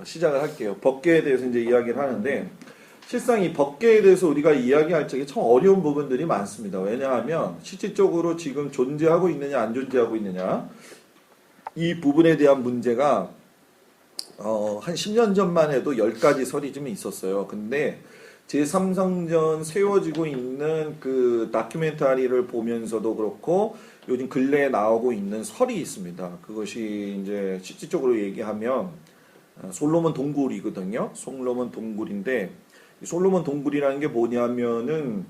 시작을 할게요. 법계에 대해서 이제 이야기를 하는데 실상 이 법계에 대해서 우리가 이야기할 적에 참 어려운 부분들이 많습니다. 왜냐하면 실질적으로 지금 존재하고 있느냐 안 존재하고 있느냐 이 부분에 대한 문제가 한 10년 전만 해도 10가지 설이 좀 있었어요. 근데 제3성전 세워지고 있는 그 다큐멘터리를 보면서도 그렇고 요즘 근래에 나오고 있는 설이 있습니다. 그것이 이제 실질적으로 얘기하면 솔로몬 동굴이거든요. 솔로몬 동굴인데 솔로몬 동굴이라는 게 뭐냐면은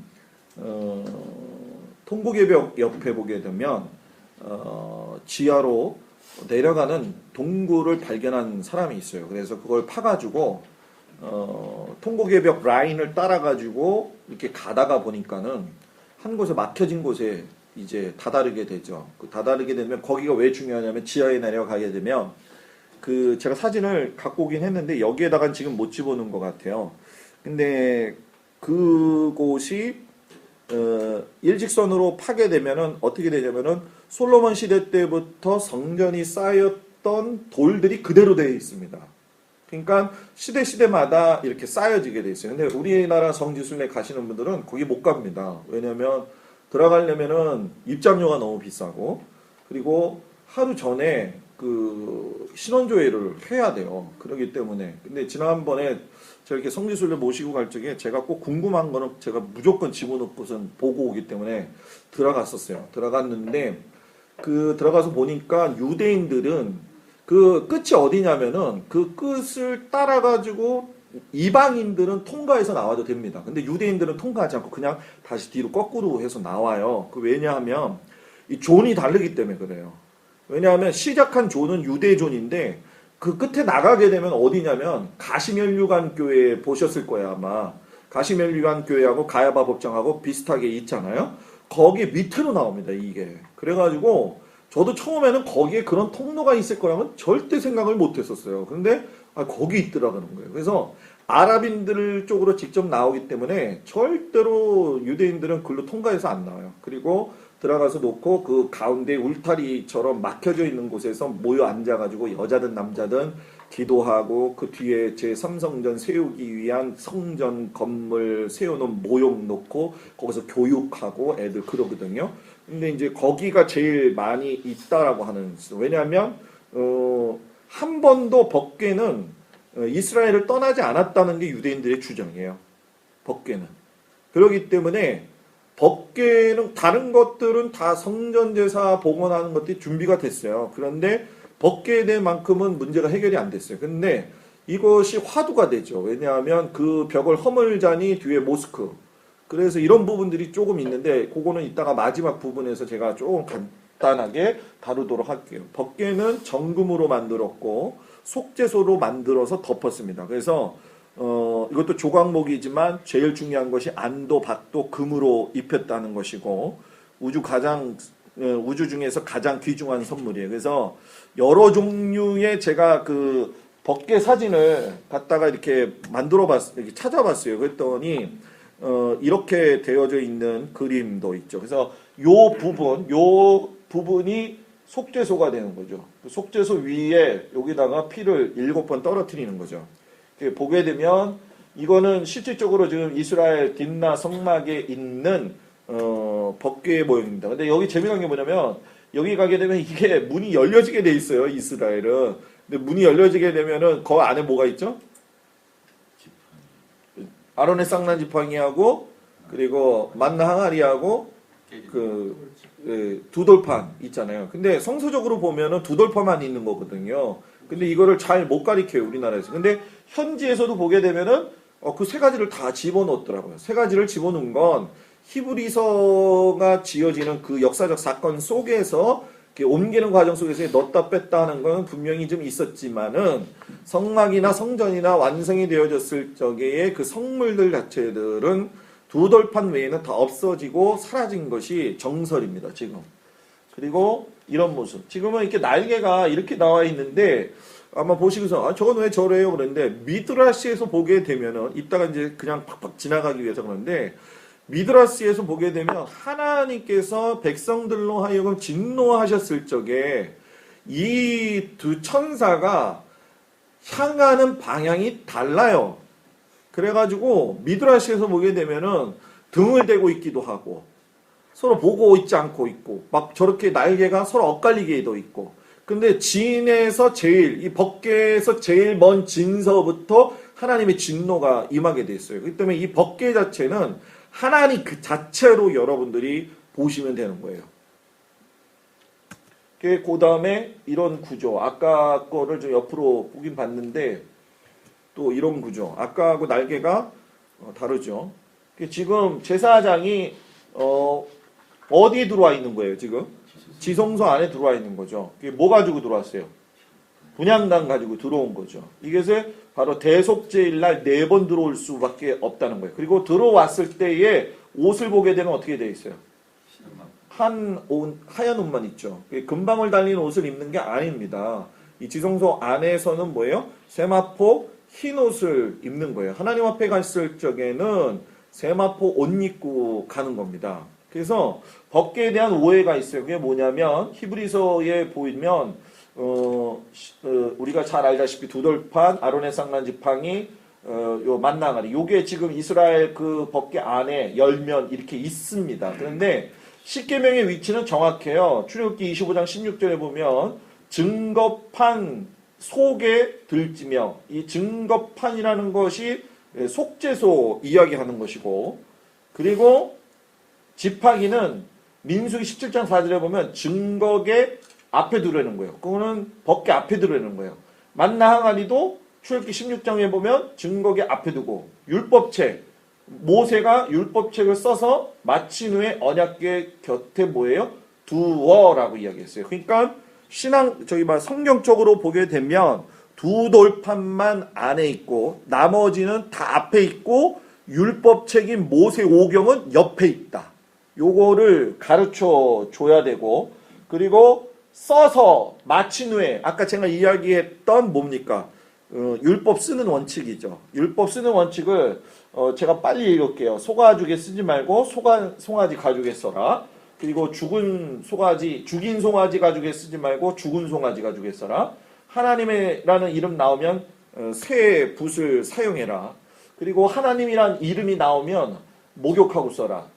통곡의 벽 옆에 보게 되면 지하로 내려가는 동굴을 발견한 사람이 있어요. 그래서 그걸 파가지고 통곡의 벽 라인을 따라가지고 이렇게 가다가 보니까는 한 곳에 막혀진 곳에 이제 다다르게 되죠. 그 다다르게 되면 거기가 왜 중요하냐면 지하에 내려가게 되면 그 제가 사진을 갖고 오긴 했는데 여기에다가 지금 못 집어넣은 것 같아요. 근데 그곳이 일직선으로 파게 되면은 어떻게 되냐면은 솔로몬 시대 때부터 성전이 쌓였던 돌들이 그대로 되어 있습니다. 그러니까 시대마다 이렇게 쌓여지게 되어 있어요. 근데 우리나라 성지순례 가시는 분들은 거기 못 갑니다. 왜냐면 들어가려면은 입장료가 너무 비싸고 그리고 하루 전에 그 신원조회를 해야 돼요. 그렇기 때문에. 근데 지난번에 제가 이렇게 성지순례 모시고 갈 적에 제가 꼭 궁금한 거는 제가 무조건 집어넣고선 보고 오기 때문에 들어갔었어요. 들어갔는데 그 들어가서 보니까 유대인들은 그 끝이 어디냐면은 그 끝을 따라가지고 이방인들은 통과해서 나와도 됩니다. 근데 유대인들은 통과하지 않고 그냥 다시 뒤로 거꾸로 해서 나와요. 그 왜냐하면 이 존이 다르기 때문에 그래요. 왜냐하면 시작한 존은 유대존인데 그 끝에 나가게 되면 어디냐면 가시면류관 교회 보셨을 거예요 아마. 가시면류관 교회하고 가야바 법정하고 비슷하게 있잖아요. 거기 밑으로 나옵니다 이게. 그래가지고 저도 처음에는 거기에 그런 통로가 있을 거라면 절대 생각을 못 했었어요. 근데 거기 있더라는 거예요. 그래서 아랍인들 쪽으로 직접 나오기 때문에 절대로 유대인들은 글로 통과해서 안 나와요. 그리고 들어가서 놓고 그 가운데 울타리처럼 막혀져 있는 곳에서 모여 앉아가지고 여자든 남자든 기도하고 그 뒤에 제3성전 세우기 위한 성전 건물 세우는 모형 놓고 거기서 교육하고 애들 그러거든요. 근데 이제 거기가 제일 많이 있다라고 하는, 왜냐하면 한 번도 법궤는 이스라엘을 떠나지 않았다는 게 유대인들의 주장이에요. 법궤는. 그렇기 때문에 법궤는 다른 것들은 다 성전제사 복원하는 것들이 준비가 됐어요. 그런데 법궤에 대한 만큼은 문제가 해결이 안 됐어요. 근데 이것이 화두가 되죠. 왜냐하면 그 벽을 허물자니 뒤에 모스크. 그래서 이런 부분들이 조금 있는데 그거는 이따가 마지막 부분에서 제가 조금 간단하게 다루도록 할게요. 법궤는 정금으로 만들었고 속죄소로 만들어서 덮었습니다. 그래서 이것도 조각목이지만 제일 중요한 것이 안도, 박도, 금으로 입혔다는 것이고 우주 중에서 가장 귀중한 선물이에요. 그래서 여러 종류의 제가 그 법궤 사진을 갖다가 이렇게 이렇게 찾아봤어요. 그랬더니 이렇게 되어져 있는 그림도 있죠. 그래서 요 부분이 속죄소가 되는 거죠. 속죄소 위에 여기다가 피를 7번 떨어뜨리는 거죠. 보게 되면 이거는 실질적으로 지금 이스라엘 딥나 성막에 있는 법궤의 모형입니다. 근데 여기 재미난 게 뭐냐면 여기 가게 되면 이게 문이 열려지게 돼 있어요. 이스라엘은. 근데 문이 열려지게 되면은 그 안에 뭐가 있죠? 아론의 쌍난 지팡이하고 그리고 만나 항아리하고 두 돌판 있잖아요. 근데 성서적으로 보면은 두 돌판만 있는 거거든요. 근데 이거를 잘 못 가리켜요 우리나라에서. 근데 현지에서도 보게 되면은 그 세 가지를 다 집어넣었더라고요. 세 가지를 집어넣은 건 히브리서가 지어지는 그 역사적 사건 속에서 옮기는 과정 속에서 넣었다 뺐다 하는 건 분명히 좀 있었지만은 성막이나 성전이나 완성이 되어졌을 적에 그 성물들 자체들은 두 돌판 외에는 다 없어지고 사라진 것이 정설입니다 지금. 그리고 이런 모습. 지금은 이렇게 날개가 이렇게 나와 있는데 아마 보시면서 저건 왜 저래요 그런데 미드라시에서 보게 되면은 이따가 이제 그냥 팍팍 지나가기 위해서 그러는데 미드라시에서 보게 되면 하나님께서 백성들로 하여금 진노하셨을 적에 이 두 천사가 향하는 방향이 달라요. 그래가지고 미드라시에서 보게 되면은 등을 대고 있기도 하고 서로 보고 있지 않고 있고 막 저렇게 날개가 서로 엇갈리게도 있고 근데 진에서 제일 이 법궤에서 제일 먼 진서부터 하나님의 진노가 임하게 돼 있어요. 그렇기 때문에 이 법궤 자체는 하나님 그 자체로 여러분들이 보시면 되는 거예요. 그 다음에 이런 구조 아까 거를 좀 옆으로 보긴 봤는데 또 이런 구조 아까하고 날개가 다르죠. 지금 제사장이 어디에 들어와 있는 거예요 지금? 지성소 안에 들어와 있는 거죠. 뭐 가지고 들어왔어요? 분향단 가지고 들어온 거죠. 이것을 바로 대속죄일날 4번 들어올 수밖에 없다는 거예요. 그리고 들어왔을 때에 옷을 보게 되면 어떻게 되어 있어요? 하얀 옷만 있죠. 금방울 달린 옷을 입는 게 아닙니다. 이 지성소 안에서는 뭐예요? 세마포 흰 옷을 입는 거예요. 하나님 앞에 갔을 적에는 세마포 옷 입고 가는 겁니다. 그래서 법궤에 대한 오해가 있어요. 그게 뭐냐면 히브리서에 보이면 우리가 잘 알다시피 두 돌판 아론의 쌍난 지팡이 요 만나가리 요게 지금 이스라엘 그 법궤 안에 열면 이렇게 있습니다. 그런데 십계명의 위치는 정확해요. 출애굽기 25장 16절에 보면 증거판 속에 들지며 이 증거판이라는 것이 속죄소 이야기하는 것이고 그리고 지팡이는 민수기 17장 4절에 보면 증거계 앞에 두르는 거예요. 그거는 법궤 앞에 두르는 거예요. 만나 항아리도 출애굽기 16장에 보면 증거계 앞에 두고 율법책 모세가 율법책을 써서 마친 후에 언약궤 곁에 뭐예요? 두어라고 이야기했어요. 그러니까 성경적으로 보게 되면 두 돌판만 안에 있고 나머지는 다 앞에 있고 율법책인 모세 오경은 옆에 있다. 요거를 가르쳐 줘야 되고 그리고 써서 마친 후에 아까 제가 이야기했던 뭡니까? 율법 쓰는 원칙이죠. 율법 쓰는 원칙을 제가 빨리 읽을게요. 소가죽에 쓰지 말고 송아지 가죽에 써라. 그리고 죽인 송아지 가죽에 쓰지 말고 죽은 송아지 가죽에 써라. 하나님이라는 이름 나오면 새 붓을 사용해라. 그리고 하나님이란 이름이 나오면 목욕하고 써라.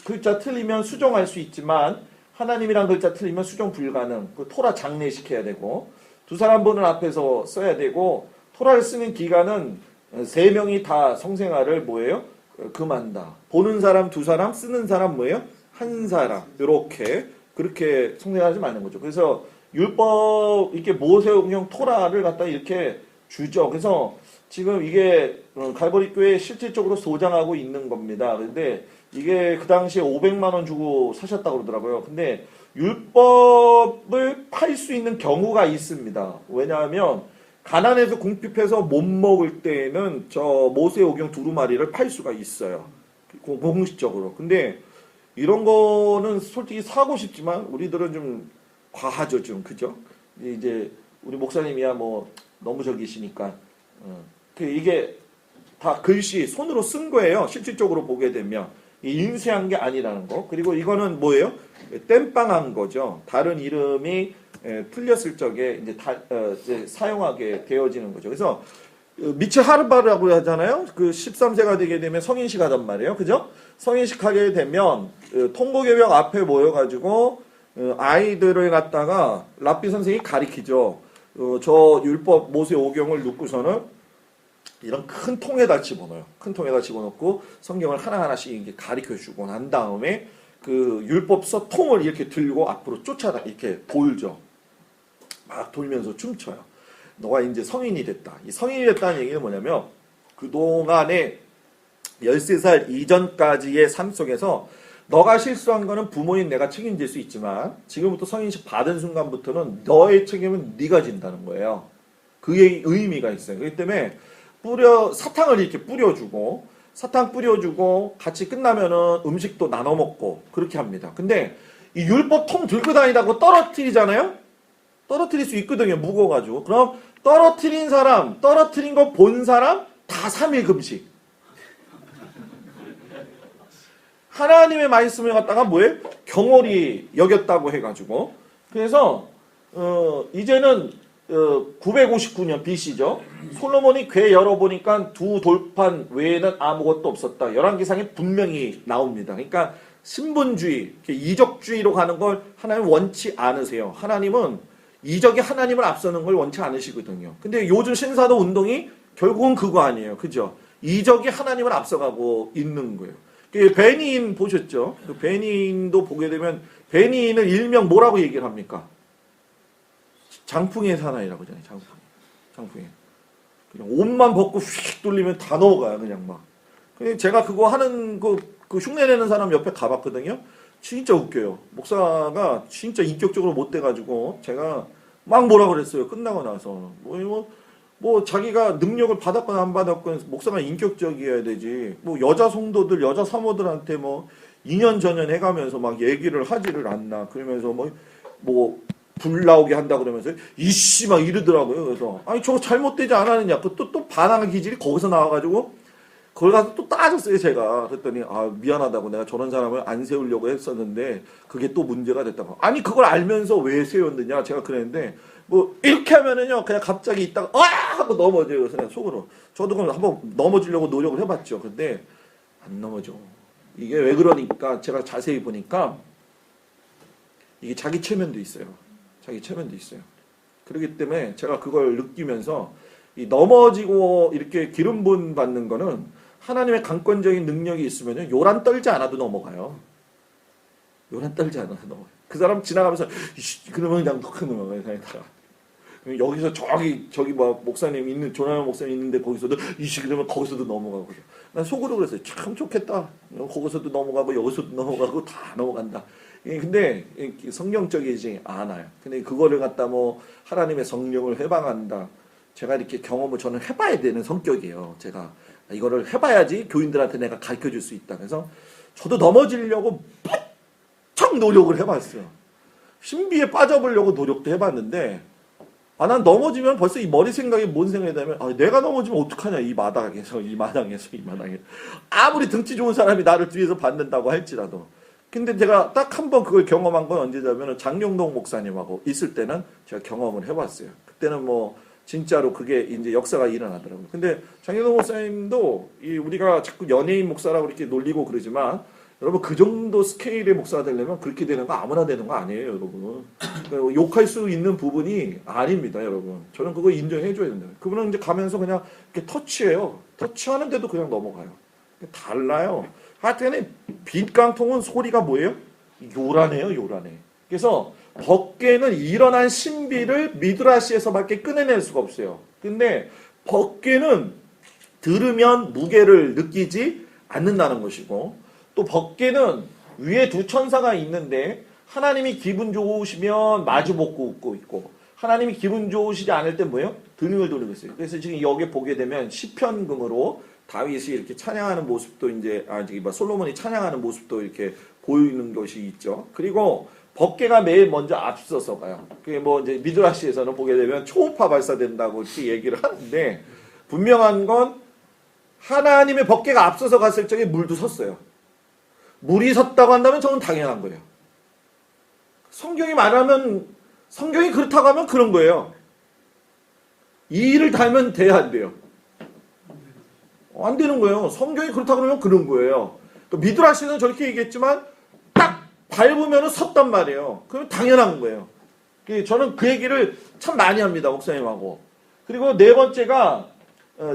글자 틀리면 수정할 수 있지만 하나님이란 글자 틀리면 수정 불가능. 그 토라 장례시켜야 되고 두 사람 보는 앞에서 써야 되고 토라를 쓰는 기간은 3명이 다 성생활을 뭐예요? 금한다. 보는 사람 2사람, 쓰는 사람 뭐예요? 1사람. 이렇게 그렇게 성생활하지 말는 거죠. 그래서 율법 이렇게 모세오경 토라를 갖다 이렇게 주죠. 그래서 지금 이게 갈보리 교회에 실질적으로 소장하고 있는 겁니다. 근데 이게 그 당시에 500만 원 주고 사셨다고 그러더라고요. 근데 율법을 팔 수 있는 경우가 있습니다. 왜냐하면 가난해서 궁핍해서 못 먹을 때에는 저 모세오경 두루마리를 팔 수가 있어요. 공식적으로. 근데 이런 거는 솔직히 사고 싶지만 우리들은 좀 과하죠, 좀. 그죠? 이제 우리 목사님이야 뭐 너무 저기시니까. 이게 다 글씨 손으로 쓴 거예요. 실질적으로 보게 되면. 인쇄한 게 아니라는 거. 그리고 이거는 뭐예요? 땜빵한 거죠. 다른 이름이 풀렸을 적에 이제 사용하게 되어지는 거죠. 그래서 미체 하르바라고 하잖아요. 그 13세가 되게 되면 성인식 하단 말이에요. 그죠? 성인식 하게 되면 통곡의벽 앞에 모여가지고 아이들을 갖다가 랍비 선생이 가리키죠. 저 율법 모세 오경을 놓고서는 이런 큰 통에다 집어넣어요. 큰 통에다 집어넣고 성경을 하나하나씩 이렇게 가리켜주고 난 다음에 그 율법서 통을 이렇게 들고 앞으로 쫓아다 이렇게 돌죠. 막 돌면서 춤춰요. 너가 이제 성인이 됐다. 이 성인이 됐다는 얘기는 뭐냐면 그동안에 13살 이전까지의 삶 속에서 너가 실수한 거는 부모인 내가 책임질 수 있지만 지금부터 성인식 받은 순간부터는 너의 책임은 네가 진다는 거예요. 그게 의미가 있어요. 그렇기 때문에 사탕을 이렇게 뿌려주고 사탕 뿌려주고 같이 끝나면은 음식도 나눠 먹고 그렇게 합니다. 근데 이 율법 통 들고 다니다고 떨어뜨리잖아요. 떨어뜨릴 수 있거든요. 무거워가지고. 그럼 떨어뜨린 거 본 사람 다 3일 금식. 하나님의 말씀을 갖다가 뭐예요? 경홀히 여겼다고 해가지고. 그래서 이제는 959년 BC죠. 솔로몬이 궤 열어보니까 두 돌판 외에는 아무것도 없었다. 열왕기상에 분명히 나옵니다. 그러니까 신분주의, 이적주의로 가는 걸 하나님 원치 않으세요. 하나님은 이적이 하나님을 앞서는 걸 원치 않으시거든요. 근데 요즘 신사도 운동이 결국은 그거 아니에요. 그죠? 이적이 하나님을 앞서가고 있는 거예요. 베니인 보셨죠? 베니인도 보게 되면 베니인을 일명 뭐라고 얘기를 합니까? 장풍의 사나이라고 하잖아요. 장풍에. 그냥 옷만 벗고 휙 돌리면 다 넘어가요. 그냥 막. 제가 그거 하는 그 흉내내는 사람 옆에 가봤거든요. 진짜 웃겨요. 목사가 진짜 인격적으로 못 돼가지고 제가 막 뭐라 그랬어요. 끝나고 나서 뭐 자기가 능력을 받았건 안 받았건 목사가 인격적이어야 되지. 뭐 여자 성도들, 여자 사모들한테 뭐 2년 전년 해가면서 막 얘기를 하지를 않나. 그러면서 불 나오게 한다 그러면서 이씨 막 이러더라고요. 그래서 아니 저거 잘못되지 않았느냐. 또 반항의 기질이 거기서 나와가지고 거기 가서 또 따졌어요. 제가 그랬더니 미안하다고 내가 저런 사람을 안 세우려고 했었는데 그게 또 문제가 됐다고. 아니 그걸 알면서 왜 세웠느냐. 제가 그랬는데 뭐 이렇게 하면은요 그냥 갑자기 있다가 하고 넘어져요. 그래서 그냥 속으로 저도 그럼 한번 넘어지려고 노력을 해봤죠. 근데 안 넘어져. 이게 왜 그러니까 제가 자세히 보니까 이게 자기 체면도 있어요. 자기 체면도 있어요. 그렇기 때문에 제가 그걸 느끼면서 이 넘어지고 이렇게 기름 부음 받는 거는 하나님의 강권적인 능력이 있으면 요란 떨지 않아도 넘어가요. 요란 떨지 않아도 넘어가요. 그 사람 지나가면서 그러면 그냥 넘어가요. 여기서 저기 목사님 있는 조나영 목사님 있는데 거기서도 그러면 거기서도 넘어가고. 난 속으로 그랬어요. 참 좋겠다. 거기서도 넘어가고 여기서도 넘어가고 다 넘어간다. 근데 성경적이지 않아요. 근데 그거를 갖다 하나님의 성령을 해방한다. 제가 이렇게 경험을 저는 해봐야 되는 성격이에요. 제가 이거를 해봐야지 교인들한테 내가 가르쳐줄 수 있다. 그래서 저도 넘어지려고 팍 노력을 해봤어요. 신비에 빠져보려고 노력도 해봤는데 난 넘어지면 벌써 이 머리 생각이 뭔 생각이 나면 내가 넘어지면 어떡하냐. 이 마당에서 아무리 등치 좋은 사람이 나를 뒤에서 받는다고 할지라도. 근데 제가 딱 한 번 그걸 경험한 건 언제냐면 장용동 목사님하고 있을 때는 제가 경험을 해봤어요. 그때는 진짜로 그게 이제 역사가 일어나더라고요. 근데 장용동 목사님도 우리가 자꾸 연예인 목사라고 이렇게 놀리고 그러지만 여러분 그 정도 스케일의 목사가 되려면 그렇게 되는 거 아무나 되는 거 아니에요, 여러분. 그러니까 욕할 수 있는 부분이 아닙니다, 여러분. 저는 그거 인정해줘야 된다. 그분은 이제 가면서 그냥 이렇게 터치해요. 터치하는데도 그냥 넘어가요. 달라요. 하여튼 빈깡통은 소리가 뭐예요? 요란해요, 요란해. 그래서 법궤는 일어난 신비를 미드라시에서밖에 꺼내낼 수가 없어요. 근데 법궤는 들으면 무게를 느끼지 않는다는 것이고, 또 법궤는 위에 두 천사가 있는데 하나님이 기분 좋으시면 마주보고 웃고 있고, 하나님이 기분 좋으시지 않을 때 뭐예요? 등을 돌리고 있어요. 그래서 지금 여기 보게 되면 시편금으로 다윗이 이렇게 찬양하는 모습도 이제 솔로몬이 찬양하는 모습도 이렇게 보이는 것이 있죠. 그리고 법궤가 매일 먼저 앞서서 가요. 그게 이제 미드라시에서는 보게 되면 초음파 발사된다고 이렇게 얘기를 하는데, 분명한 건 하나님의 법궤가 앞서서 갔을 적에 물도 섰어요. 물이 섰다고 한다면 저는 당연한 거예요. 성경이 말하면, 성경이 그렇다고 하면 그런 거예요. 이 일을 달면 돼야 안 돼요. 안 되는 거예요. 성경이 그렇다고 그러면 그런 거예요. 미드라시는 저렇게 얘기했지만 딱 밟으면 섰단 말이에요. 그럼 당연한 거예요. 저는 그 얘기를 참 많이 합니다. 목사님하고. 그리고 네 번째가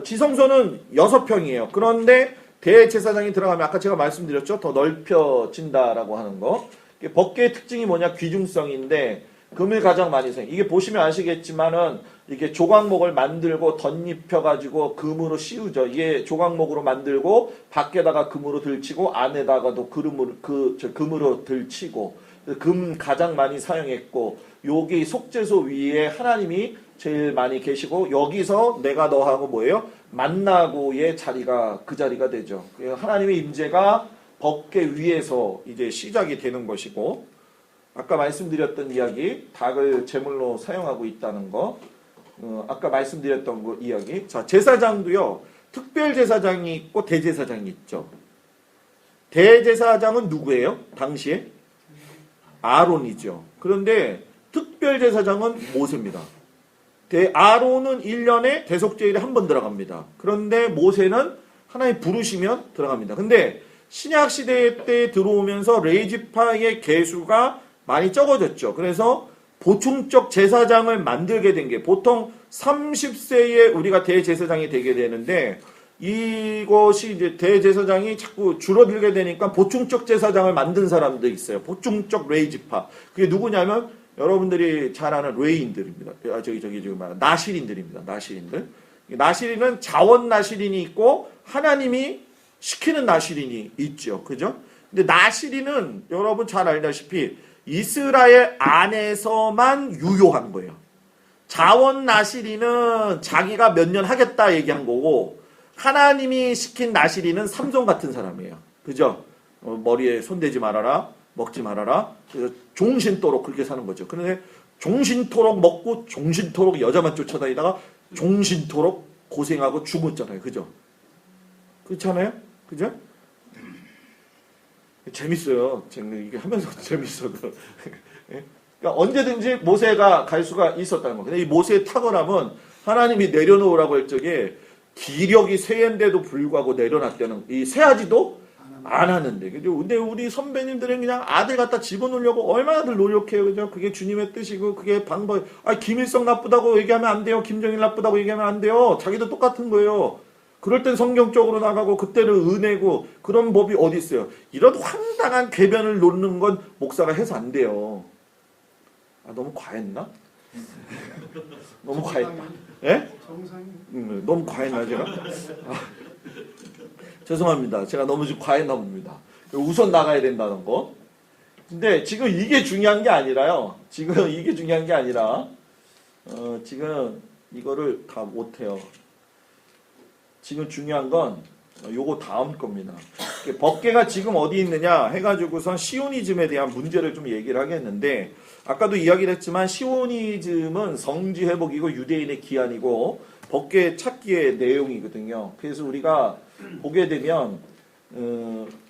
지성소는 6평이에요. 그런데 대제사장이 들어가면 아까 제가 말씀드렸죠. 더 넓혀진다라고 하는 거. 법궤의 특징이 뭐냐? 귀중성인데 금을 가장 많이 써요. 이게 보시면 아시겠지만은 이게 조각목을 만들고 덧입혀가지고 금으로 씌우죠. 이게 조각목으로 만들고 밖에다가 금으로 들치고 안에다가도 금으로 들치고, 금 가장 많이 사용했고, 여기 속죄소 위에 하나님이 제일 많이 계시고, 여기서 내가 너하고 뭐예요? 만나고의 자리가 그 자리가 되죠. 하나님의 임재가 법궤 위에서 이제 시작이 되는 것이고, 아까 말씀드렸던 이야기, 닭을 제물로 사용하고 있다는 거, 아까 말씀드렸던 거 이야기. 자, 제사장도요, 특별제사장이 있고 대제사장이 있죠. 대제사장은 누구예요? 당시에? 아론이죠. 그런데 특별제사장은 모세입니다. 아론은 1년에 대속죄일에 한 번 들어갑니다. 그런데 모세는 하나님 부르시면 들어갑니다. 근데 신약 시대 때 들어오면서 레위지파의 개수가 많이 적어졌죠. 그래서 보충적 제사장을 만들게 된 게 보통 30세에 우리가 대제사장이 되게 되는데 이것이 이제 대제사장이 자꾸 줄어들게 되니까 보충적 제사장을 만든 사람도 있어요. 보충적 레위지파. 그게 누구냐면 여러분들이 잘 아는 레위인들입니다. 나실인들입니다. 나실인들. 나실인은 자원 나실인이 있고 하나님이 시키는 나실인이 있죠. 그죠? 근데 나실인은 여러분 잘 알다시피 이스라엘 안에서만 유효한 거예요. 자원 나실인은 자기가 몇 년 하겠다 얘기한 거고 하나님이 시킨 나실인은 삼손 같은 사람이에요. 그죠? 머리에 손대지 말아라. 먹지 말아라. 그래서 종신토록 그렇게 사는 거죠. 그런데 종신토록 먹고 종신토록 여자만 쫓아다니다가 종신토록 고생하고 죽었잖아요. 그죠? 그렇잖아요? 그죠? 재밌어요. 이게 하면서 재밌어. 그러니까 언제든지 모세가 갈 수가 있었다는 거. 근데 이 모세의 탁월함은 하나님이 내려놓으라고 할 적에 기력이 쇠인데도 불구하고 내려놨다는 이 쇠하지도 안 하는데. 그죠? 근데 우리 선배님들은 그냥 아들 갖다 집어넣으려고 얼마나들 노력해요. 그죠? 그게 주님의 뜻이고 그게 방법. 김일성 나쁘다고 얘기하면 안 돼요. 김정일 나쁘다고 얘기하면 안 돼요. 자기도 똑같은 거예요. 그럴 땐 성경적으로 나가고 그때는 은혜고 그런 법이 어디 있어요. 이런 황당한 궤변을 놓는 건 목사가 해서 안 돼요. 너무 과했나? 너무 과했나? 예? 너무 과했나 제가? 죄송합니다. 제가 너무 좀 과했나 봅니다. 우선 나가야 된다는 거. 근데 지금 이게 중요한 게 아니라요. 지금 이게 중요한 게 아니라 지금 이거를 다 못해요. 지금 중요한 건 요거 다음 겁니다. 법계가 지금 어디 있느냐 해가지고선 시오니즘에 대한 문제를 좀 얘기를 하겠는데 아까도 이야기를 했지만 시오니즘은 성지 회복이고 유대인의 기한이고 법계 찾기의 내용이거든요. 그래서 우리가 보게 되면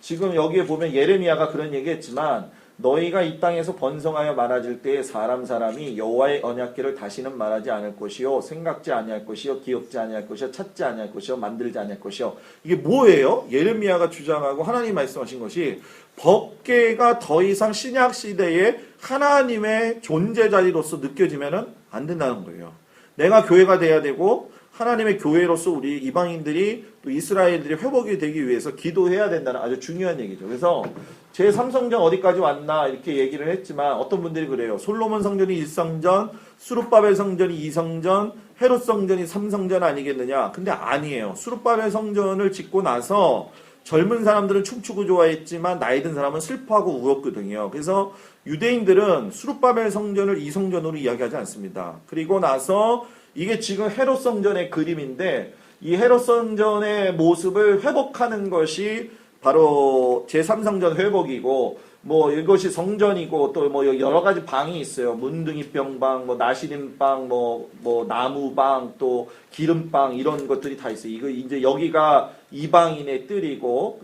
지금 여기에 보면 예레미야가 그런 얘기했지만 너희가 이 땅에서 번성하여 많아질 때에 사람이 여호와의 언약궤를 다시는 말하지 않을 것이요 생각지 아니할 것이요 기억지 아니할 것이요 찾지 아니할 것이요 만들지 아니할 것이요. 이게 뭐예요? 예레미야가 주장하고 하나님 말씀하신 것이 법궤가 더 이상 신약 시대에 하나님의 존재 자리로서 느껴지면은 안 된다는 거예요. 내가 교회가 돼야 되고 하나님의 교회로서 우리 이방인들이 또 이스라엘들이 회복이 되기 위해서 기도해야 된다는 아주 중요한 얘기죠. 그래서 제3성전 어디까지 왔나 이렇게 얘기를 했지만 어떤 분들이 그래요. 솔로몬 성전이 1성전, 수룹바벨 성전이 2성전, 헤롯 성전이 3성전 아니겠느냐. 근데 아니에요. 수룹바벨 성전을 짓고 나서 젊은 사람들은 춤추고 좋아했지만 나이 든 사람은 슬퍼하고 울었거든요. 그래서 유대인들은 수룹바벨 성전을 2성전으로 이야기하지 않습니다. 그리고 나서 이게 지금 헤롯 성전의 그림인데 이 헤롯 성전의 모습을 회복하는 것이 바로 제3성전 회복이고 뭐 이것이 성전이고 또 뭐 여러 가지 방이 있어요. 문둥이 병방, 뭐 나시린방, 뭐 나무방, 또 기름방 이런 것들이 다 있어요. 이거 이제 여기가 이방인의 뜰이고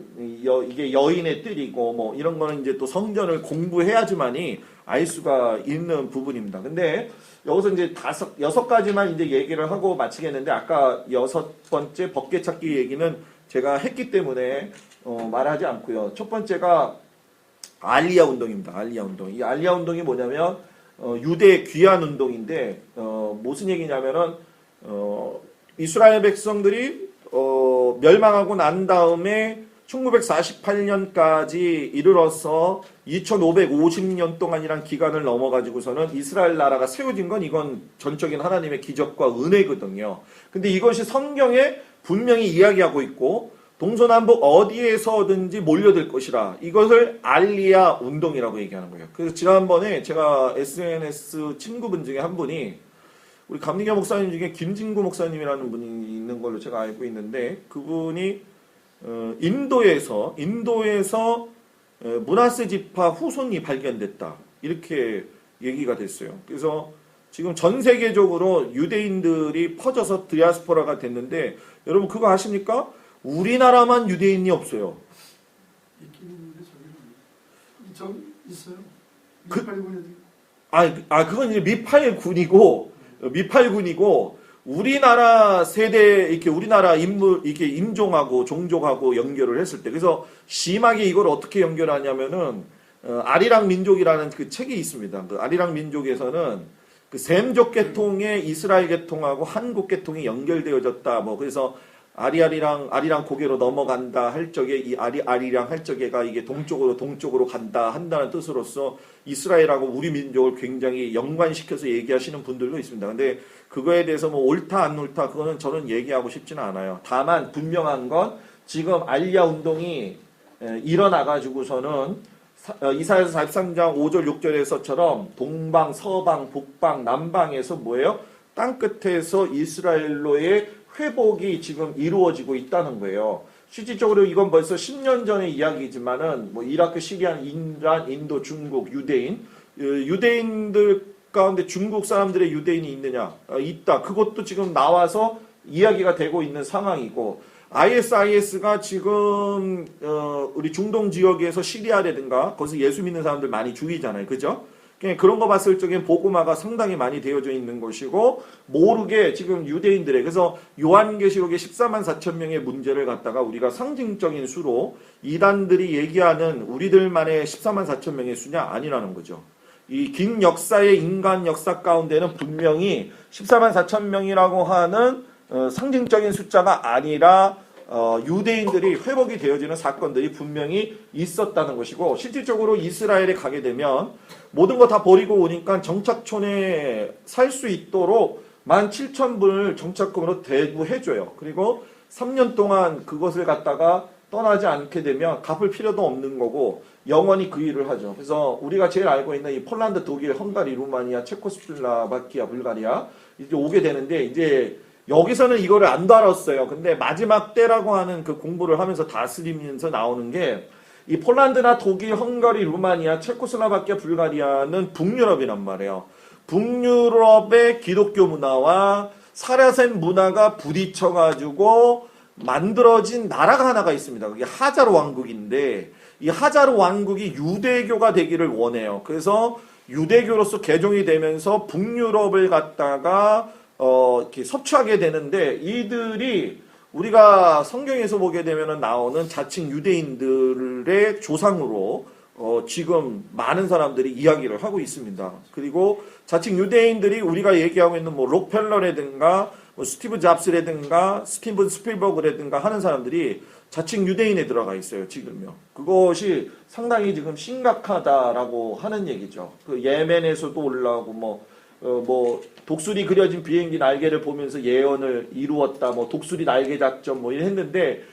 이게 여인의 뜰이고 뭐 이런 거는 이제 또 성전을 공부해야지만이 알 수가 있는 부분입니다. 근데 여기서 이제 여섯 가지만 이제 얘기를 하고 마치겠는데 아까 6번째 법궤 찾기 얘기는 제가 했기 때문에 말하지 않고요. 첫 번째가 알리야 운동입니다. 알리야 운동. 이 알리야 운동이 뭐냐면 유대 귀환 운동인데 무슨 얘기냐면은 이스라엘 백성들이 멸망하고 난 다음에 1948년까지 이르러서 2550년 동안이란 기간을 넘어가지고서는 이스라엘 나라가 세워진 건 이건 전적인 하나님의 기적과 은혜거든요. 근데 이것이 성경에 분명히 이야기하고 있고 동서남북 어디에서든지 몰려들 것이라 이것을 알리야 운동이라고 얘기하는 거예요. 그래서 지난번에 제가 SNS 친구분 중에 한 분이 우리 감리교 목사님 중에 김진구 목사님이라는 분이 있는 걸로 제가 알고 있는데 그분이 인도에서 므나세 지파 후손이 발견됐다 이렇게 얘기가 됐어요. 그래서 지금 전 세계적으로 유대인들이 퍼져서 디아스포라가 됐는데 여러분 그거 아십니까? 우리나라만 유대인이 없어요. 있긴 있는데 저기는 있어요. 그건 이제 미파일 군이고 미팔군이고 우리나라 세대 이렇게 우리나라 인물 이렇게 인종하고 종족하고 연결을 했을 때 그래서 심하게 이걸 어떻게 연결하냐면은 아리랑 민족이라는 그 책이 있습니다. 그 아리랑 민족에서는 그 셈족 계통의 이스라엘 계통하고 한국 계통이 연결되어졌다. 뭐 그래서 아리랑 고개로 넘어간다 할 적에 이 아리랑 할 적에가 이게 동쪽으로 간다 한다는 뜻으로서 이스라엘하고 우리 민족을 굉장히 연관시켜서 얘기하시는 분들도 있습니다. 근데 그거에 대해서 뭐 옳다 안 옳다 그거는 저는 얘기하고 싶지는 않아요. 다만 분명한 건 지금 알리야 운동이 일어나가지고서는 이사야서 43장 5절 6절에서처럼 동방, 서방, 북방, 남방에서 뭐예요? 땅끝에서 이스라엘로의 회복이 지금 이루어지고 있다는 거예요. 실질적으로 이건 벌써 10년 전의 이야기지만은 뭐 이라크, 시리아, 이란, 인도, 중국, 유대인들 가운데 중국 사람들의 유대인이 있느냐? 있다. 그것도 지금 나와서 이야기가 되고 있는 상황이고 ISIS가 지금 우리 중동 지역에서 시리아라든가 거기서 예수 믿는 사람들 많이 죽이잖아요. 그죠? 그런 거 봤을 적엔 보고마가 상당히 많이 되어져 있는 것이고 모르게 지금 유대인들의 그래서 요한계시록의 14만 4천 명의 문제를 갖다가 우리가 상징적인 수로 이단들이 얘기하는 우리들만의 14만 4천 명의 수냐 아니라는 거죠. 이 긴 역사의 인간 역사 가운데는 분명히 14만 4천 명이라고 하는 상징적인 숫자가 아니라 유대인들이 회복이 되어지는 사건들이 분명히 있었다는 것이고 실질적으로 이스라엘에 가게 되면 모든 거 다 버리고 오니까 정착촌에 살 수 있도록 17,000불을 정착금으로 대부해줘요. 그리고 3년 동안 그것을 갖다가 떠나지 않게 되면 갚을 필요도 없는 거고 영원히 그 일을 하죠. 그래서 우리가 제일 알고 있는 이 폴란드, 독일, 헝가리, 루마니아, 체코슬로바키아, 불가리아 이제 오게 되는데 이제 여기서는 이거를 안 다뤘어요. 근데 마지막 때라고 하는 그 공부를 하면서 다스리면서 나오는 게 이 폴란드나 독일, 헝가리, 루마니아, 체코슬로바키아, 불가리아는 북유럽이란 말이에요. 북유럽의 기독교 문화와 사라센 문화가 부딪혀가지고 만들어진 나라가 하나가 있습니다. 그게 하자르 왕국인데 이 하자르 왕국이 유대교가 되기를 원해요. 그래서 유대교로서 개종이 되면서 북유럽을 갖다가 이렇게 섭취하게 되는데 이들이 우리가 성경에서 보게 되면 나오는 자칭 유대인들의 조상으로 지금 많은 사람들이 이야기를 하고 있습니다. 그리고 자칭 유대인들이 우리가 얘기하고 있는 뭐 록펠러라든가 뭐 스티브 잡스라든가 스티븐 스필버그라든가 하는 사람들이 자칭 유대인에 들어가 있어요. 지금요. 그것이 상당히 지금 심각하다라고 하는 얘기죠. 그 예멘에서도 올라오고 뭐 독수리 그려진 비행기 날개를 보면서 예언을 이루었다. 뭐 독수리 날개 작전 뭐 이런 했는데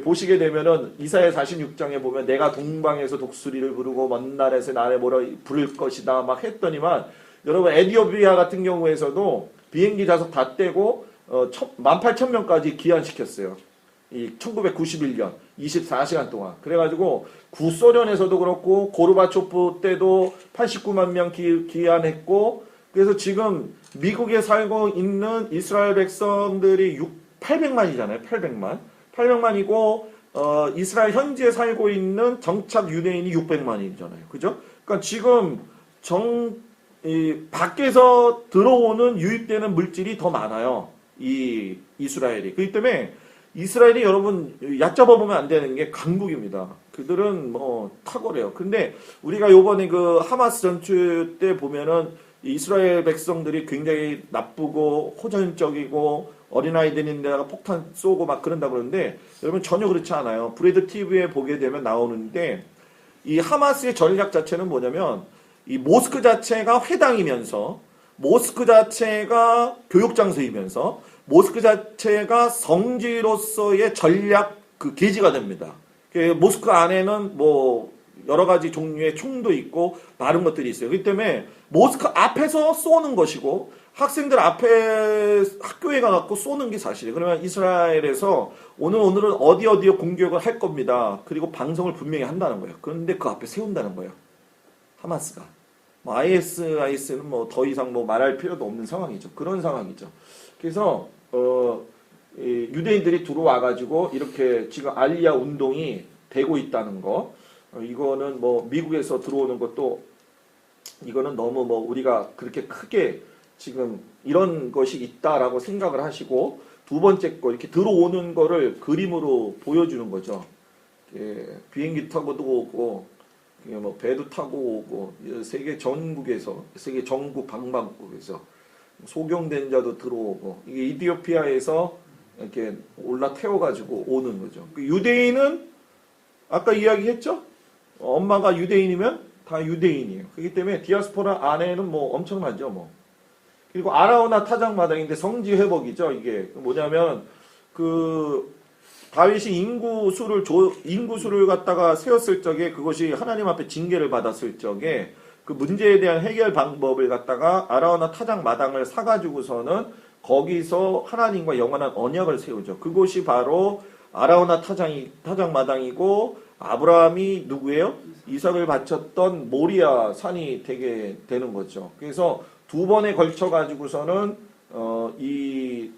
보시게 되면은 이사야 46장에 보면 내가 동방에서 독수리를 부르고 먼 날에서 나를 뭐라 부를 것이다 막 했더니만 여러분 에티오피아 같은 경우에서도 비행기 좌석 다 떼고 18,000명까지 기한시켰어요. 이 1991년 24시간 동안. 그래가지고 구소련에서도 그렇고 고르바초프 때도 89만 명 기한했고 그래서 지금 미국에 살고 있는 이스라엘 백성들이 800만이잖아요. 800만이고 이스라엘 현지에 살고 있는 정착 유대인이 600만이잖아요. 그죠? 그러니까 지금 밖에서 들어오는 유입되는 물질이 더 많아요. 이 이스라엘이. 그렇기 때문에 이스라엘이 여러분 얕잡아 보면 안 되는 게 강국입니다. 그들은 뭐 탁월해요. 근데 우리가 요번에 그 하마스 전투 때 보면은 이스라엘 백성들이 굉장히 나쁘고 호전적이고 어린아이들인데다가 폭탄 쏘고 막 그런다 그러는데 여러분 전혀 그렇지 않아요. 브레드 TV에 보게 되면 나오는데 이 하마스의 전략 자체는 뭐냐면 이 모스크 자체가 회당이면서 모스크 자체가 교육장소이면서 모스크 자체가 성지로서의 전략 그 계지가 됩니다. 모스크 안에는 뭐 여러 가지 종류의 총도 있고 많은 것들이 있어요. 그렇기 때문에 모스크 앞에서 쏘는 것이고 학생들 앞에 학교에 가갖고 쏘는 게 사실이에요. 그러면 이스라엘에서 오늘은 어디에 공격을 할 겁니다. 그리고 방송을 분명히 한다는 거예요. 그런데 그 앞에 세운다는 거예요. 하마스가. 뭐 IS는 뭐 더 이상 뭐 말할 필요도 없는 상황이죠. 그런 상황이죠. 그래서 유대인들이 들어와가지고 이렇게 지금 알리야 운동이 되고 있다는 거. 이거는 뭐 미국에서 들어오는 것도 이거는 너무 뭐 우리가 그렇게 크게 지금 이런 것이 있다라고 생각을 하시고 두 번째 거 이렇게 들어오는 거를 그림으로 보여주는 거죠. 비행기 타고도 오고 뭐 배도 타고 오고 세계 전국에서 세계 전국 방방곡에서 소경된 자도 들어오고 이게 이디오피아에서 이렇게 올라 태워가지고 오는 거죠. 그 유대인은 아까 이야기했죠. 엄마가 유대인이면 다 유대인이에요. 그렇기 때문에 디아스포라 안에는 뭐 엄청나죠. 뭐 그리고 아라우나 타작마당인데 성지 회복이죠. 이게 뭐냐면 그 다윗이 인구수를 갖다가 세웠을 적에 그것이 하나님 앞에 징계를 받았을 적에 그 문제에 대한 해결 방법을 갖다가 아라우나 타작마당을 사가지고서는 거기서 하나님과 영원한 언약을 세우죠. 그곳이 바로 아라우나 타작마당이고 아브라함이 누구예요? 이삭을 바쳤던 모리아 산이 되게 되는 거죠. 그래서 두 번에 걸쳐 가지고서는 이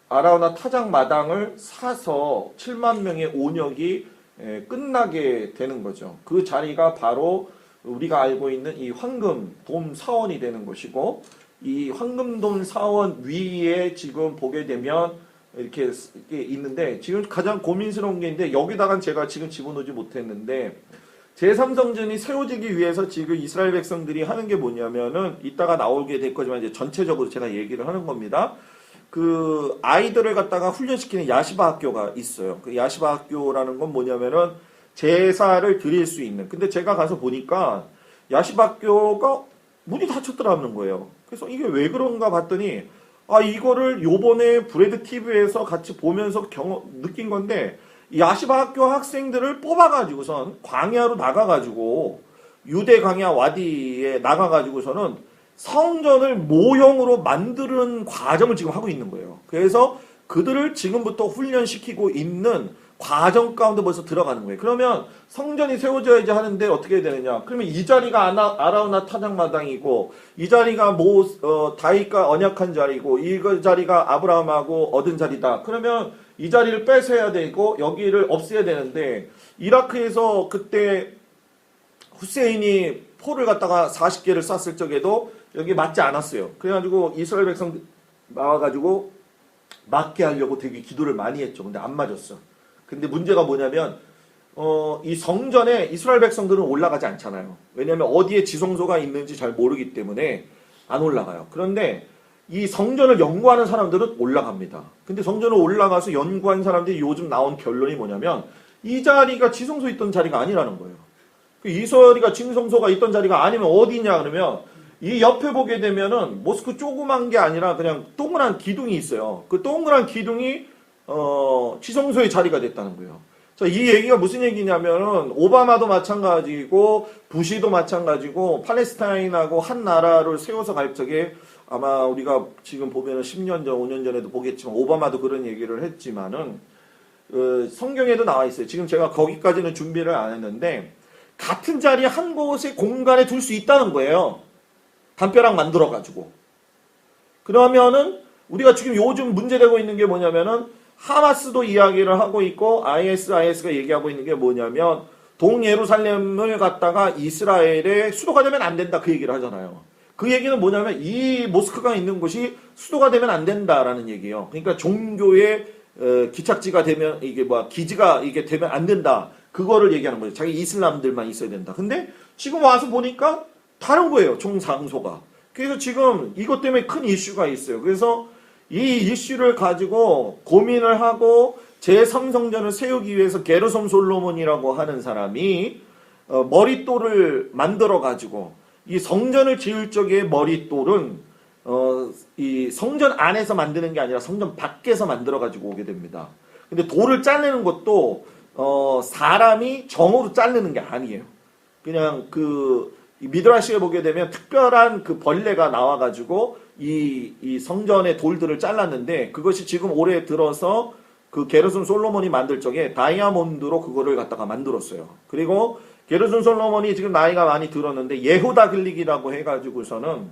아라우나 타작마당을 사서 7만 명의 온역이 끝나게 되는 거죠. 그 자리가 바로 우리가 알고 있는 이 황금돔 사원이 되는 것이고 이 황금돔 사원 위에 지금 보게 되면 이렇게 있는데 지금 가장 고민스러운 게 있는데 여기다가 제가 지금 집어넣지 못했는데 제3성전이 세워지기 위해서 지금 이스라엘 백성들이 하는 게 뭐냐면은 이따가 나오게 될 거지만 이제 전체적으로 제가 얘기를 하는 겁니다. 그 아이들을 갖다가 훈련시키는 야시바 학교가 있어요. 그 야시바 학교라는 건 뭐냐면은 제사를 드릴 수 있는. 근데 제가 가서 보니까 야시바 학교가 문이 닫혔더라는 거예요. 그래서 이게 왜 그런가 봤더니 이거를 요번에 브레드 TV에서 같이 보면서 느낀 건데 야시바 학교 학생들을 뽑아가지고선 광야로 나가가지고 유대 광야 와디에 나가가지고서는 성전을 모형으로 만드는 과정을 지금 하고 있는 거예요. 그래서 그들을 지금부터 훈련시키고 있는 과정 가운데 벌써 들어가는 거예요. 그러면 성전이 세워져야지 하는데 어떻게 해야 되느냐? 그러면 이 자리가 아라우나 타작마당이고 이 자리가 다윗과 언약한 자리고 이 자리가 아브라함하고 얻은 자리다. 그러면 이 자리를 뺏어야 되고 여기를 없애야 되는데 이라크에서 그때 후세인이 포를 갖다가 40개를 쐈을 적에도 여기 맞지 않았어요. 그래가지고 이스라엘 백성 나와가지고 맞게 하려고 되게 기도를 많이 했죠. 근데 안 맞았어. 근데 문제가 뭐냐면 이 성전에 이스라엘 백성들은 올라가지 않잖아요. 왜냐하면 어디에 지성소가 있는지 잘 모르기 때문에 안 올라가요. 그런데 이 성전을 연구하는 사람들은 올라갑니다. 근데 성전을 올라가서 연구한 사람들이 요즘 나온 결론이 뭐냐면 이 자리가 지성소 있던 자리가 아니라는 거예요. 이스라엘이가 지성소가 있던 자리가 아니면 어디냐 그러면 이 옆에 보게 되면은 모스크 조그만 게 아니라 그냥 동그란 기둥이 있어요. 그 동그란 기둥이 지성소의 자리가 됐다는 거예요. 자, 이 얘기가 무슨 얘기냐면은 오바마도 마찬가지고 부시도 마찬가지고 팔레스타인하고 한 나라를 세워서 갈 적에 아마 우리가 지금 보면은 10년 전, 5년 전에도 보겠지만 오바마도 그런 얘기를 했지만은 성경에도 나와 있어요. 지금 제가 거기까지는 준비를 안 했는데 같은 자리 한 곳에 공간에 둘 수 있다는 거예요. 담벼락 만들어가지고. 그러면은 우리가 지금 요즘 문제되고 있는 게 뭐냐면은 하마스도 이야기를 하고 있고 IS가 얘기하고 있는 게 뭐냐면 동예루살렘을 갖다가 이스라엘의 수도가 되면 안 된다 그 얘기를 하잖아요. 그 얘기는 뭐냐면 이 모스크가 있는 곳이 수도가 되면 안 된다라는 얘기예요. 그러니까 종교의 기착지가 되면 기지가 이게 되면 안 된다. 그거를 얘기하는 거죠. 자기 이슬람들만 있어야 된다. 근데 지금 와서 보니까 다른 거예요. 총장소가. 그래서 지금 이것 때문에 큰 이슈가 있어요. 그래서 이 이슈를 가지고 고민을 하고 제3성전을 세우기 위해서 게르솜 솔로몬이라고 하는 사람이 머릿돌을 만들어 가지고 이 성전을 지을 적에 머릿돌은 이 성전 안에서 만드는 게 아니라 성전 밖에서 만들어 가지고 오게 됩니다. 근데 돌을 자르는 것도 사람이 정으로 자르는 게 아니에요. 그냥 미드라시에 보게 되면 특별한 그 벌레가 나와가지고 이 성전의 돌들을 잘랐는데 그것이 지금 올해 들어서 그 게르솜 솔로몬이 만들 적에 다이아몬드로 그거를 갖다가 만들었어요. 그리고 게르솜 솔로몬이 지금 나이가 많이 들었는데 예후다 글릭이라고 해가지고서는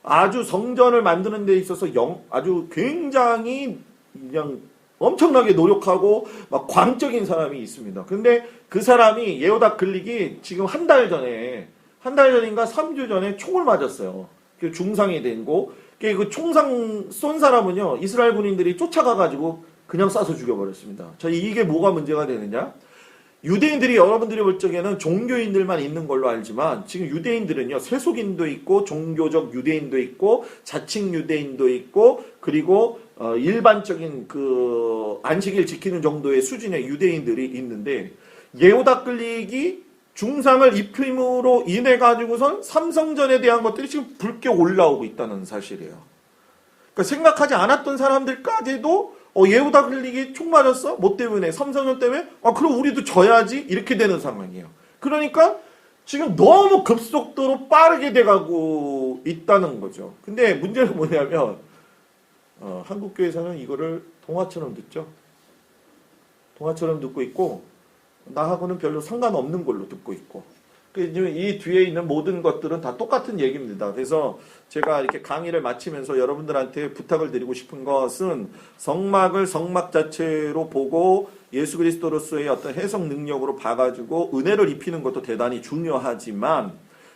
아주 성전을 만드는 데 있어서 아주 굉장히 그냥 엄청나게 노력하고 막 광적인 사람이 있습니다. 근데 그 사람이 예후다 글릭이 지금 한 달 전인가 3주 전에 총을 맞았어요. 중상이 된 거. 그 총상 쏜 사람은요, 이스라엘 군인들이 쫓아가가지고 그냥 쏴서 죽여버렸습니다. 자, 이게 뭐가 문제가 되느냐? 유대인들이 여러분들이 볼 적에는 종교인들만 있는 걸로 알지만 지금 유대인들은요, 세속인도 있고 종교적 유대인도 있고 자칭 유대인도 있고 그리고 일반적인 그 안식일 지키는 정도의 수준의 유대인들이 있는데 예후다 클릭이 중상을 입힘으로 인해 가지고선 삼성전에 대한 것들이 지금 불겨 올라오고 있다는 사실이에요. 그러니까 생각하지 않았던 사람들까지도 예후다 클릭이 총 맞았어? 뭐 때문에? 삼성전 때문에? 그럼 우리도 져야지? 이렇게 되는 상황이에요. 그러니까 지금 너무 급속도로 빠르게 돼가고 있다는 거죠. 근데 문제는 뭐냐면 한국교회에서는 이거를 동화처럼 듣죠. 동화처럼 듣고 있고 나하고는 별로 상관없는 걸로 듣고 있고 이 뒤에 있는 모든 것들은 다 똑같은 얘기입니다. 그래서 제가 이렇게 강의를 마치면서 여러분들한테 부탁을 드리고 싶은 것은 성막을 성막 자체로 보고 예수 그리스도로서의 어떤 해석 능력으로 봐가지고 은혜를 입히는 것도 대단히 중요하지만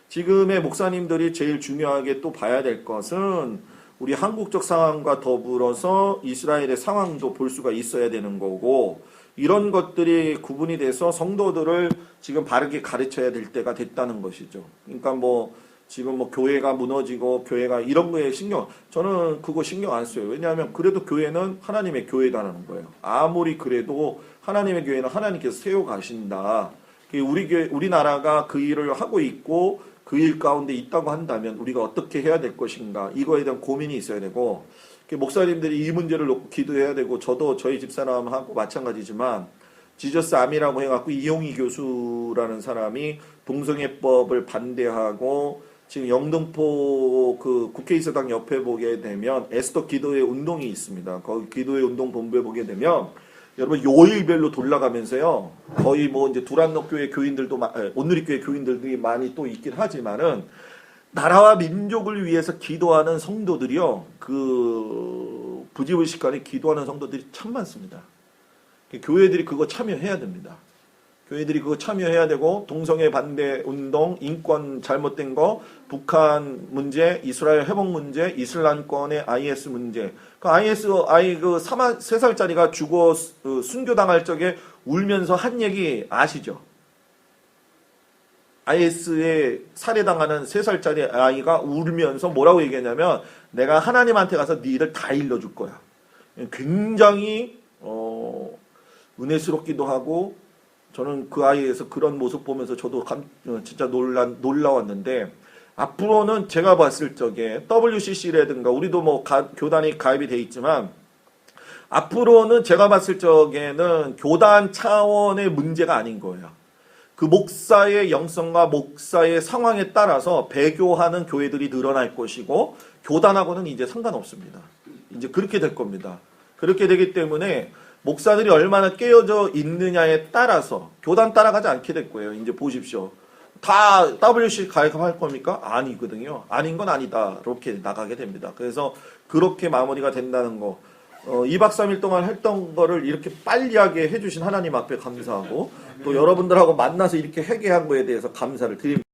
지금의 목사님들이 제일 중요하게 또 봐야 될 것은 우리 한국적 상황과 더불어서 이스라엘의 상황도 볼 수가 있어야 되는 거고 이런 것들이 구분이 돼서 성도들을 지금 바르게 가르쳐야 될 때가 됐다는 것이죠. 그러니까 지금 교회가 무너지고 교회가 이런 거에 저는 그거 신경 안 써요. 왜냐하면 그래도 교회는 하나님의 교회다라는 거예요. 아무리 그래도 하나님의 교회는 하나님께서 세워 가신다. 우리나라가 그 일을 하고 있고 그 일 가운데 있다고 한다면 우리가 어떻게 해야 될 것인가 이거에 대한 고민이 있어야 되고 목사님들이 이 문제를 놓고 기도해야 되고 저도 저희 집사람하고 마찬가지지만 지저스 아미라고 해갖고 이용희 교수라는 사람이 동성애법을 반대하고 지금 영등포 그 국회의사당 옆에 보게 되면 에스더 기도회 운동이 있습니다. 거기 기도회 운동 본부에 보게 되면 여러분 요일별로 돌아가면서요 거의 이제 두란노 교회 교인들도 온누리 교회 교인들이 많이 또 있긴 하지만은 나라와 민족을 위해서 기도하는 성도들이요 그 부지불식간에 기도하는 성도들이 참 많습니다. 교회들이 그거 참여해야 됩니다. 교회들이 그거 참여해야 되고 동성애 반대 운동, 인권 잘못된 거, 북한 문제, 이스라엘 회복 문제, 이슬람권의 IS 문제. 그 IS 아이 그 3살짜리가 죽어 순교당할 적에 울면서 한 얘기 아시죠? IS에 살해당하는 3살짜리 아이가 울면서 뭐라고 얘기했냐면 내가 하나님한테 가서 니들 다 일러줄 거야. 굉장히 은혜스럽기도 하고 저는 그 아이에서 그런 모습 보면서 저도 진짜 놀라웠는데 앞으로는 제가 봤을 적에 WCC라든가 우리도 교단이 가입이 돼 있지만 앞으로는 제가 봤을 적에는 교단 차원의 문제가 아닌 거예요. 그 목사의 영성과 목사의 상황에 따라서 배교하는 교회들이 늘어날 것이고 교단하고는 이제 상관없습니다. 이제 그렇게 될 겁니다. 그렇게 되기 때문에 목사들이 얼마나 깨어져 있느냐에 따라서 교단 따라가지 않게 될 거예요. 이제 보십시오. 다 WC 가입할 겁니까? 아니거든요. 아닌 건 아니다. 이렇게 나가게 됩니다. 그래서 그렇게 마무리가 된다는 거. 2박 3일 동안 했던 거를 이렇게 빨리하게 해주신 하나님 앞에 감사하고 또 여러분들하고 만나서 이렇게 회개한 거에 대해서 감사를 드립니다.